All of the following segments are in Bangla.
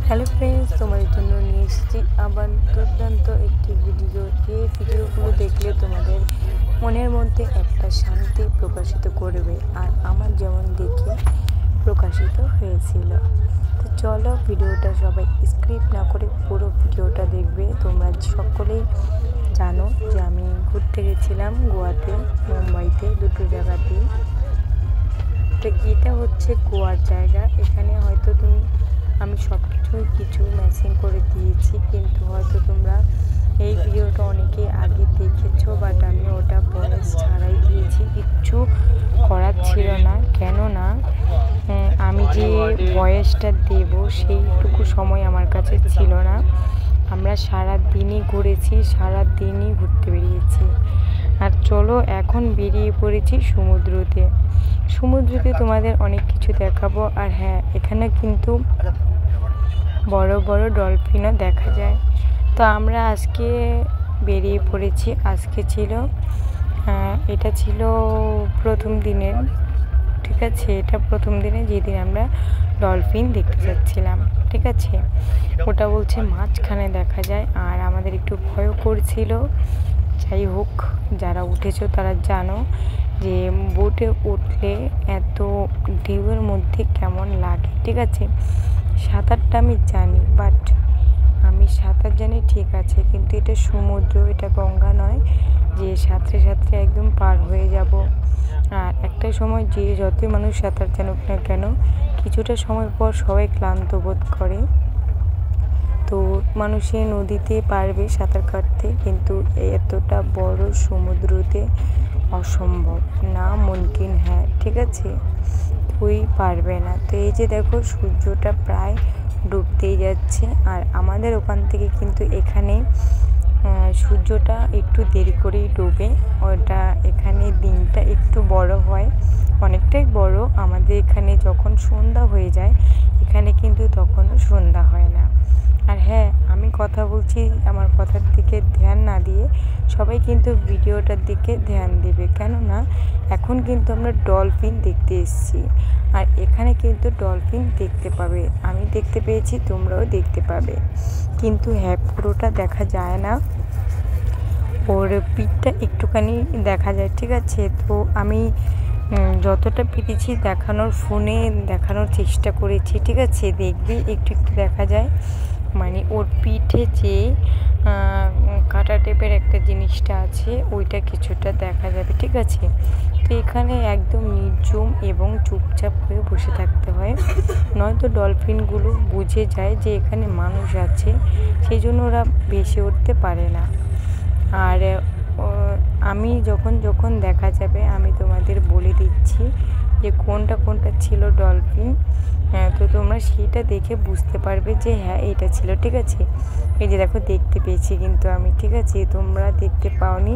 হ্যালো ফ্রেন্ডস, তোমাদের জন্য নিয়ে এসেছি আবার দুর্দান্ত একটি ভিডিও। যে ভিডিওগুলো দেখলে তোমাদের মনের মধ্যে একটা শান্তি প্রকাশিত করবে, আর আমার যেমন দেখে প্রকাশিত হয়েছিল। তো চলো ভিডিওটা সবাই স্ক্রিপ্ট না করে পুরো ভিডিওটা দেখবে। তোমরা সকলেই জানো যে আমি ঘুরতে গেছিলাম গোয়াতে, মুম্বাইতে, দুটো জায়গাতেই। তো এটা হচ্ছে গোয়ার জায়গা। এখানে হয়তো আমি সব কিছু ম্যাচিং করে দিয়েছি, কিন্তু হয়তো তোমরা এই ভিডিওটা অনেকে আগে দেখেছো, বাট আমি ওটা ভয়েস ছাড়াই দিয়েছি, কিচ্ছু করার ছিল না। কেননা আমি যে ভয়েসটা দেব সেইটুকু সময় আমার কাছে ছিল না। আমরা সারা দিনই ঘুরেছি, সারা দিনই ঘুরতে বেরিয়েছি। আর চলো এখন বেরিয়ে পড়েছি সমুদ্রতে তোমাদের অনেক কিছু দেখাবো। আর হ্যাঁ, এখানে কিন্তু বড় বড় ডলফিনও দেখা যায়। তো আমরা আজকে বেরিয়ে পড়েছি। আজকে ছিল এটা ছিল প্রথম দিনের, ঠিক আছে, এটা প্রথম দিনে যেদিন আমরা ডলফিন দেখতে যাচ্ছিলাম, ঠিক আছে। ওটা বলছে মাঝখানে দেখা যায়, আর আমাদের একটু ভয়ও করছিল। যাই হোক, যারা উঠেছো তারা জানো যে বোটে উঠলে এত ঢেউয়ের মধ্যে কেমন লাগে, ঠিক আছে। সাঁতারটা আমি জানি, বাট আমি সাঁতার জানি ঠিক আছে, কিন্তু এটা সমুদ্র, এটা গঙ্গা নয় যে সাঁতরে সাঁতরে একদম পার হয়ে যাব। আর একটা সময় যে যতই মানুষ সাঁতার জানুক না কেন, কিছুটা সময় পর সবাই ক্লান্ত বোধ করে। তো মানুষে নদীতে পারবে সাঁতার কাটতে, কিন্তু এতটা বড় সমুদ্রতে অসম্ভব, না মুমকিন, হ্যাঁ ঠিক আছে, কেউই পারবে না। তো এই যে দেখো, সূর্যটা প্রায় ডুবতেই যাচ্ছে, আর আমাদের ওখান থেকে কিন্তু এখানে সূর্যটা একটু দেরি করেই ডোবে। ওটা এখানে দিনটা একটু বড় হয়, অনেকটাই বড়। আমাদের এখানে যখন সন্ধ্যা হয়ে যায়, এখানে কিন্তু তখনও সন্ধ্যা হয় না। আর হ্যাঁ, আমি কথা বলছি, আমার কথার দিকে ধ্যান না দিয়ে সবাই কিন্তু ভিডিওটার দিকে ধ্যান দেবে, কেননা এখন কিন্তু আমরা ডলফিন দেখতে এসেছি, আর এখানে কিন্তু ডলফিন দেখতে পাবে। আমি দেখতে পেয়েছি, তোমরাও দেখতে পাবে, কিন্তু হ্যাঁ পুরোটা দেখা যায় না, ওর পিঠটা একটুখানি দেখা যায়, ঠিক আছে। তো আমি যতটা পেরেছি ফোনে দেখানোর চেষ্টা করেছি, ঠিক আছে। দেখবি একটু একটু দেখা যায়, মানে ওর পিঠে যে কাটা টেপের একটা জিনিসটা আছে, ওইটা কিছুটা দেখা যাবে, ঠিক আছে। তো এখানে একদম নির্জুম এবং চুপচাপ হয়ে বসে থাকতে হয়, নয়তো ডলফিনগুলো বুঝে যায় যে এখানে মানুষ আছে, সেই জন্য ওরা ভেসে উঠতে পারে না। আর আমি যখন দেখা যাবে আমি তোমাদের বলে দিচ্ছি যে কোনটা ছিল ডলফিন। তো তোমরা সেটা দেখে বুঝতে পারবে যে হ্যাঁ এটা ছিল, ঠিক আছে। এই যে দেখো, দেখতে পেয়েছি কিন্তু আমি, ঠিক আছে, তোমরা দেখতে পাওনি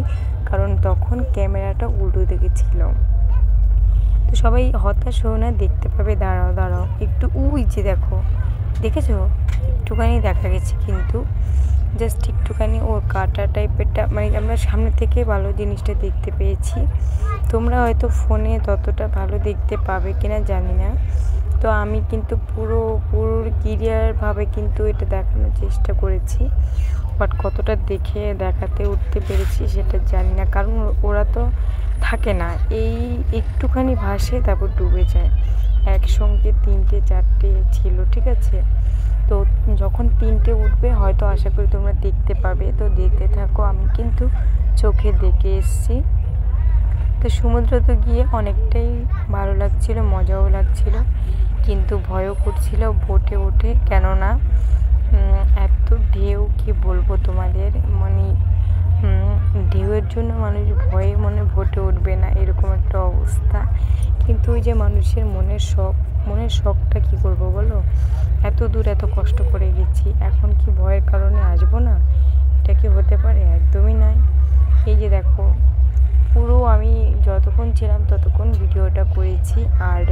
কারণ তখন ক্যামেরাটা উল্টো দিকে ছিল। তো সবাই হতাশ হও না, দেখতে পাবে, দাঁড়াও একটু, ওই যে দেখো, দেখেছো, একটুখানি দেখা গেছে, কিন্তু জাস্ট একটুখানি ওর কাটা টাইপেরটা, মানে আমরা সামনে থেকে ভালো জিনিসটা দেখতে পেয়েছি। তোমরা হয়তো ফোনে ততটা ভালো দেখতে পাবে কিনা জানি না। তো আমি কিন্তু পুরো ক্লিয়ারভাবে কিন্তু এটা দেখানোর চেষ্টা করেছি, বাট কতটা দেখাতে উঠতে পেরেছি সেটা জানি না, কারণ ওরা তো থাকে না, এই একটুখানি ভাসে তারপর ডুবে যায়। একসঙ্গে 3-4টে ছিল, ঠিক আছে। তো যখন 3টে উঠবে হয়তো আশা করি তোমরা দেখতে পাবে, তো দেখতে থাকো। আমি কিন্তু চোখে দেখে এসেছি। তো সমুদ্রতে গিয়ে অনেকটাই ভালো লাগছিল, মজাও লাগছিল, কিন্তু ভয়ও করছিল বোটে উঠে, কেননা এত ঢেউ, কি বলবো তোমাদের, মানে ঢেউয়ের জন্য মানুষ ভয়ে বোটে উঠবে না, এরকম একটা অবস্থা। কিন্তু ওই যে মানুষের মনের শখটা কি করবো বলো, এত দূর এত কষ্ট করে গেছি, এখন কি ভয়ের কারণে আসবো না? এটা কি হতে পারে? একদমই নয়। এই যে দেখো, পুরো আমি যতক্ষণ ছিলাম ততক্ষণ ভিডিওটা করেছি, আর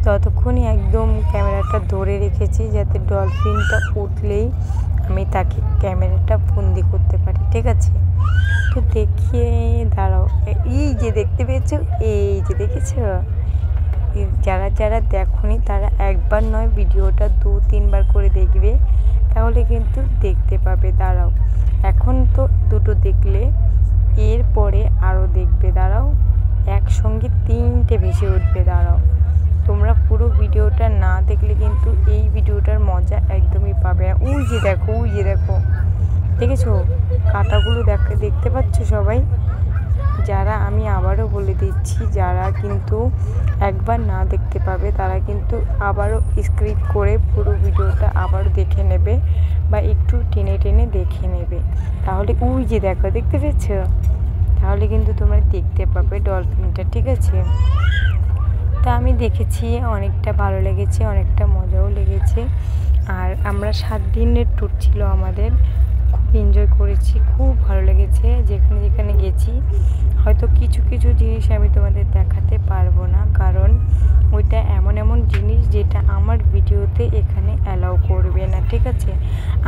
ততক্ষণই একদম ক্যামেরাটা ধরে রেখেছি যাতে ডলফিনটা উঠলেই আমি তাকে ক্যামেরাটা বন্দি করতে পারি, ঠিক আছে। তো দেখিয়ে দাঁড়াও, এই যে দেখতে পেয়েছো, এই যে দেখেছো, যারা যারা দেখোনি তারা একবার নয় ভিডিওটা 2-3 বার করে দেখবে, তাহলে কিন্তু দেখতে পাবে। দাঁড়াও, এখন তো দুটো দেখলে, এরপরে আরও দেখবে। দাঁড়াও, একসঙ্গে 3টে ভেসে উঠবে। দাঁড়াও, তোমরা পুরো ভিডিওটা না দেখলে কিন্তু এই ভিডিওটার মজা একদমই পাবে না। ওই যে দেখো, ওই যে দেখো, দেখেছো কাঁটাগুলো? দেখতে পাচ্ছ সবাই? যারা, আমি আবারও বলে দিচ্ছি, যারা কিন্তু একবার না দেখতে পাবে তারা কিন্তু আবারও স্ক্রিপ করে পুরো ভিডিওটা আবারও দেখে নেবে বা একটু টেনে টেনে দেখে নেবে, তাহলে ওই যে দেখো, দেখতে পেয়েছ? তাহলে কিন্তু তোমরা দেখতে পাবে ডলফিনটা, ঠিক আছে? তা আমি দেখেছি, অনেকটা ভালো লেগেছে, অনেকটা মজাও লেগেছে। আর আমরা 7 দিনের ট্যুর ছিল আমাদের, খুব এনজয় করেছি, খুব ভালো লেগেছে। যেখানে যেখানে গেছি হয়তো কিছু কিছু জিনিস আমি তোমাদের দেখাতে পারবো না, কারণ ওইটা এমন এমন জিনিস যেটা আমার ভিডিওতে এখানে অ্যালাউ করবে না, ঠিক আছে?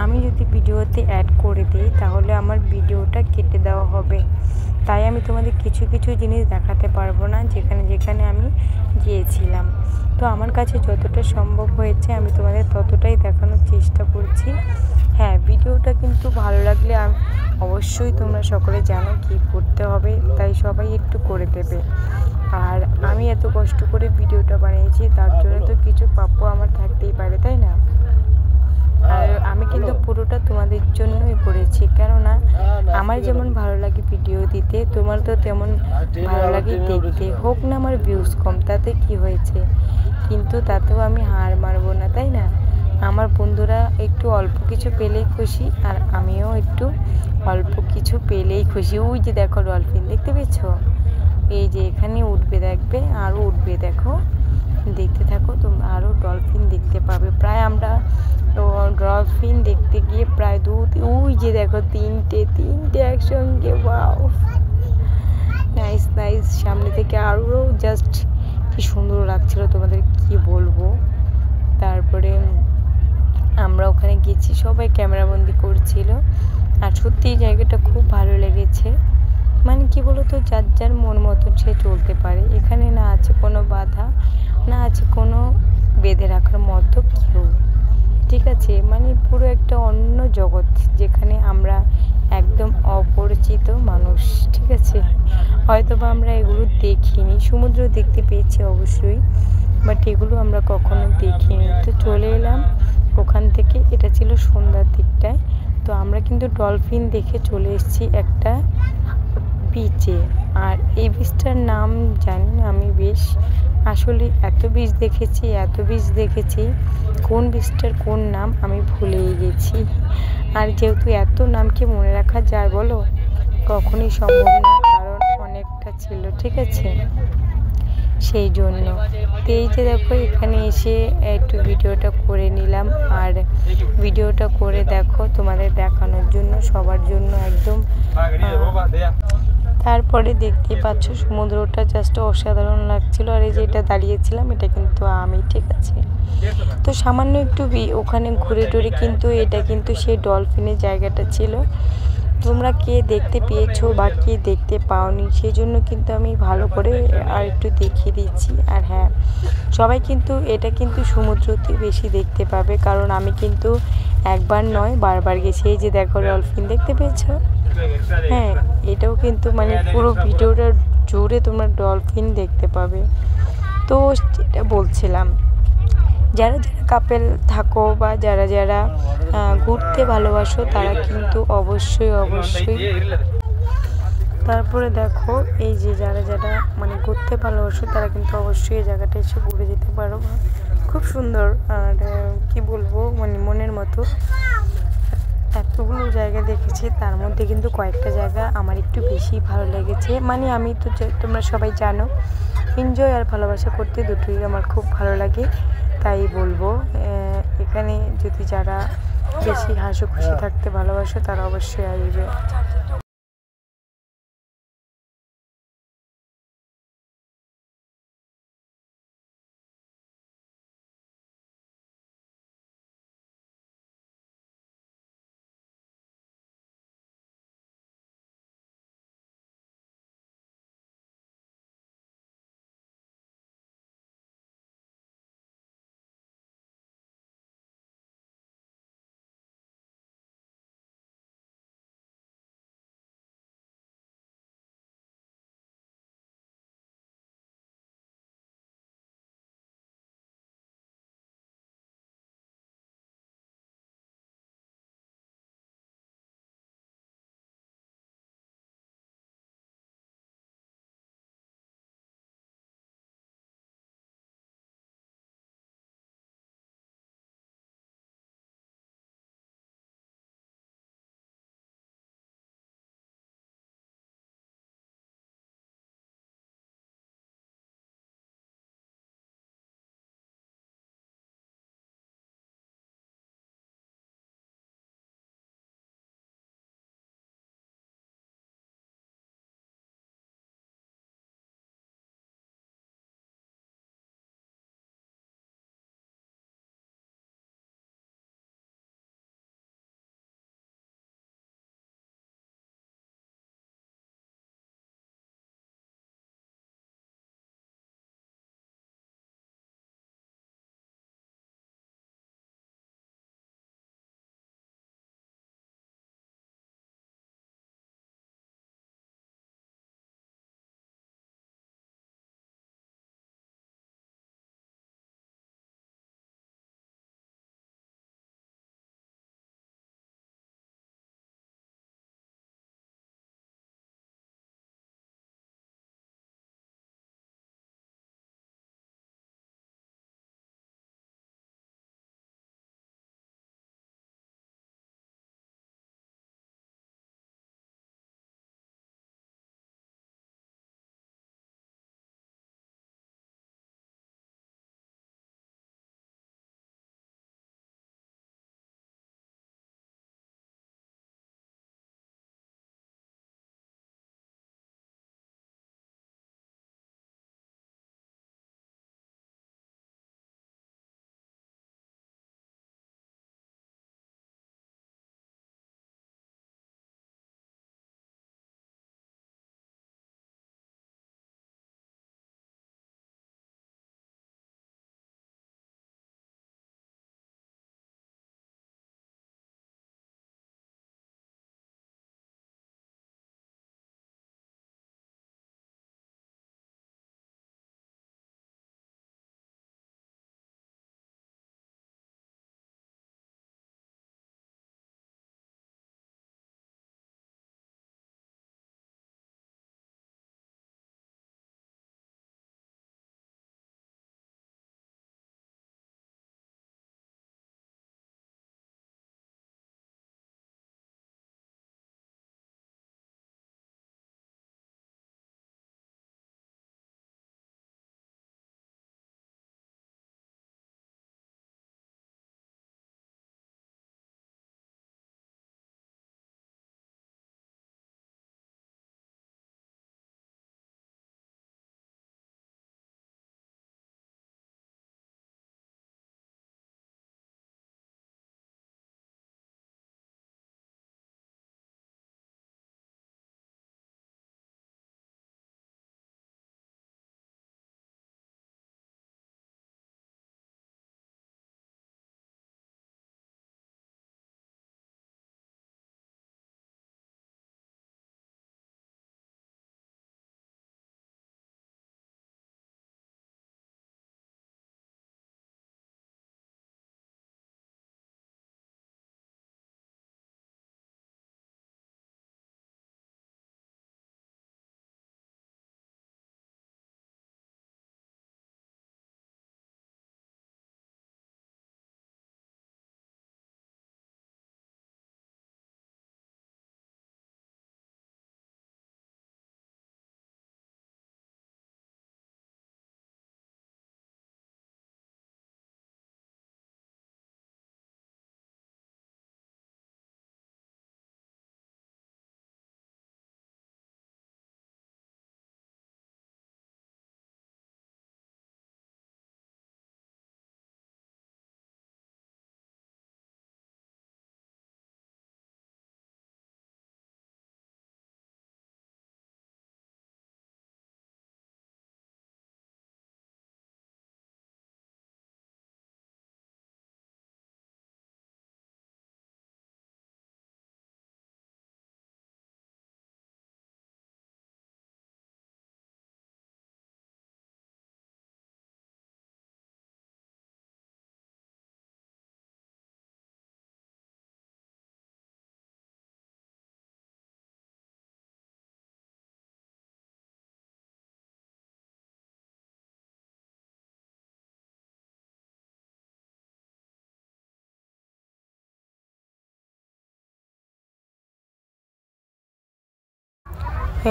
আমি যদি ভিডিওতে অ্যাড করে দিই তাহলে আমার ভিডিওটা কেটে দেওয়া হবে, তাই আমি তোমাদের কিছু কিছু জিনিস দেখাতে পারবো না যেখানে যেখানে আমি গিয়েছিলাম। তো আমার কাছে যতটা সম্ভব হয়েছে আমি তোমাদের ততটাই দেখানোর চেষ্টা করছি। হ্যাঁ, ভিডিওটা কিন্তু ভালো লাগলে অবশ্যই তোমরা সকলে জানো কী করতে হবে, তাই সবাই একটু করে দেবে। আর আমি এত কষ্ট করে ভিডিওটা বানিয়েছি, তার জন্য তো কিছু প্রাপ্য আমার থাকতেই পারে, তাই না? আর আমি কিন্তু পুরোটা তোমাদের জন্যই করেছি, কেননা আমার যেমন ভালো লাগে ভিডিও দিতে, তোমার তো তেমন ভালো লাগে দেখতে। হোক না আমার ভিউজ কম, তাতে কি হয়েছে, কিন্তু তাতেও আমি হার মারবো না, তাই না? আমার বন্ধুরা একটু অল্প কিছু পেলেই খুশি, আর আমিও একটু অল্প কিছু পেলেই খুশি। ওই যে দেখো ডলফিন, দেখতে পেয়েছ? এই যে এখানে উঠবে, দেখবে আরও উঠবে, দেখো, দেখতে থাকো তোমরা, আরও ডলফিন দেখতে পাবে। প্রায় আমরা ডলফিন দেখতে গিয়ে প্রায় ওই যে দেখো তিনটে একসঙ্গে, ওয়াও, নাইস নাইস। সামনে থেকে আরও জাস্ট কি সুন্দর লাগছিল, তোমাদের কি বলবো। তারপরে আমরা ওখানে গেছি, সবাই ক্যামেরাবন্দি করছিল, আর সত্যি জায়গাটা খুব ভালো লেগেছে। মানে কি বলতো, যার যার মন মতন সে চলতে পারে, এখানে না আছে কোনো বাধা, না আছে কোনো বেঁধে রাখার মতো কেউ, ঠিক আছে? মানে পুরো একটা অন্য জগৎ, যেখানে আমরা একদম অপরিচিত মানুষ, ঠিক আছে? হয়তো বা আমরা এগুলো দেখিনি, সমুদ্র দেখতে পেয়েছি অবশ্যই, বাট এগুলো আমরা কখনো দেখিনি। তো চলে এলাম ওখান থেকে, এটা ছিল সন্ধ্যার দিকটায়। তো আমরা কিন্তু ডলফিন দেখে চলে এসেছি একটা বিচে, আর এই বিচটার নাম জানি না আমি, বেশ আসলে এত বিচ দেখেছি, কোন বিচটার কোন নাম আমি ভুলেই গেছি। আর যেহেতু এত নামকে মনে রাখা যায় বলো, কখনই সম্ভব না, কারণ অনেকটা ছিল, ঠিক আছে? সেই জন্য তো এই যে দেখো, এখানে এসে একটু ভিডিওটা করে নিলাম, আর ভিডিওটা করে দেখো তোমাদের দেখানোর জন্য, সবার জন্য একদম। তারপরে দেখতে পাচ্ছ সমুদ্রটা জাস্ট অসাধারণ লাগছিল, আর এই যে এটা দাঁড়িয়েছিলাম, এটা কিন্তু আমি, ঠিক আছে? তো সামান্য একটু ওখানে ঘুরে টুরে কিন্তু এটা কিন্তু সেই ডলফিনের জায়গাটা ছিল। তোমরা কে দেখতে পেয়েছো বা কে দেখতে পাওনি, সেই জন্য কিন্তু আমি ভালো করে আর একটু দেখিয়ে দিচ্ছি। আর হ্যাঁ, সবাই কিন্তু এটা কিন্তু সমুদ্রতে বেশি দেখতে পাবে, কারণ আমি কিন্তু একবার নয় বারবার গেছি। এই যে দেখো ডলফিন, দেখতে পেয়েছো? হ্যাঁ, এটাও কিন্তু মানে পুরো ভিডিওটা জুড়ে তোমরা ডলফিন দেখতে পাবে। তো যেটা বলছিলাম, যারা যারা কাপেল থাকো বা যারা যারা ঘুরতে ভালোবাসো, তারা কিন্তু অবশ্যই তারপরে দেখো, এই যে যারা যারা মানে ঘুরতে ভালোবাসো তারা কিন্তু অবশ্যই এই জায়গাটা এসে ঘুরে যেতে পারো, খুব সুন্দর। আর কি বলবো, মানে মনের মতো এতগুলো জায়গা দেখেছি, তার মধ্যে কিন্তু কয়েকটা জায়গা আমার একটু বেশি ভালো লেগেছে। মানে আমি তো, তোমরা সবাই জানো, এনজয় আর ভালোবাসা করতে দুটোই আমার খুব ভালো লাগে, তাই বলবো এখানে যদি যারা বেশি হাসিখুশি থাকতে ভালোবাসো তারা অবশ্যই আসবে।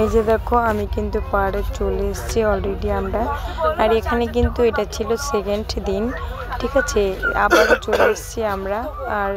এই যে দেখো আমি কিন্তু পাহাড়ে চলে এসেছি অলরেডি আমরা। আর এখানে কিন্তু এটা ছিল সেকেন্ড দিন, ঠিক আছে। আবারও চলে এসেছি আমরা। আর